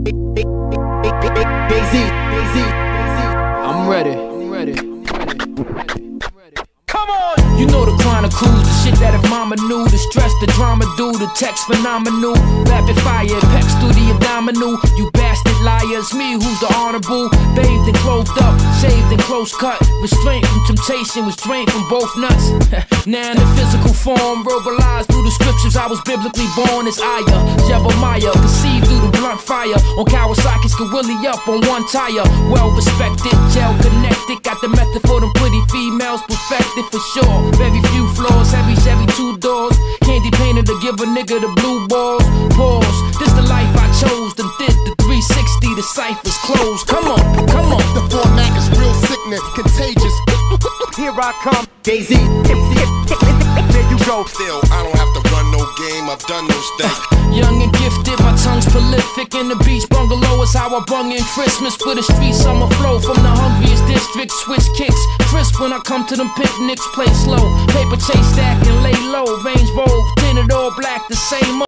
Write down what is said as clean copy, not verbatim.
I'm ready. Come on! You know the chronicles, the shit that if mama knew, the stress, the drama do, the text phenomenal, rapid fire, pecs through the abdominal. You bastard liars, me who's the honorable, bathed and clothed up, shaved and close cut, restraint from temptation, was drained from both nuts. Now in the physical form, verbalized through the scriptures, I was biblically born as Aya, Jebemiah, conceived through the blunt fire, on Kawasaki's could willy up on one tire, well respected, gel connected, got the method for them pretty females, perfected for sure. Very few flaws, heavy Chevy 2 doors, candy painted to give a nigga the blue balls. Pause, this the life I chose, then did the 360, the ciphers closed. Come on, come on. The format is real sickness, contagious. Here I come, Jay-Z. There you go. Still, I don't have to run no game, I've done no steak. Young and gifted, my tongue's prolific. In the beach bungalow is how I bung in Christmas. For the street summer flow from the hungriest district. Switch kicks, crisp when I come to them picnics. Play slow, paper chase stack and lay low. Range Rover, tinted all black, the same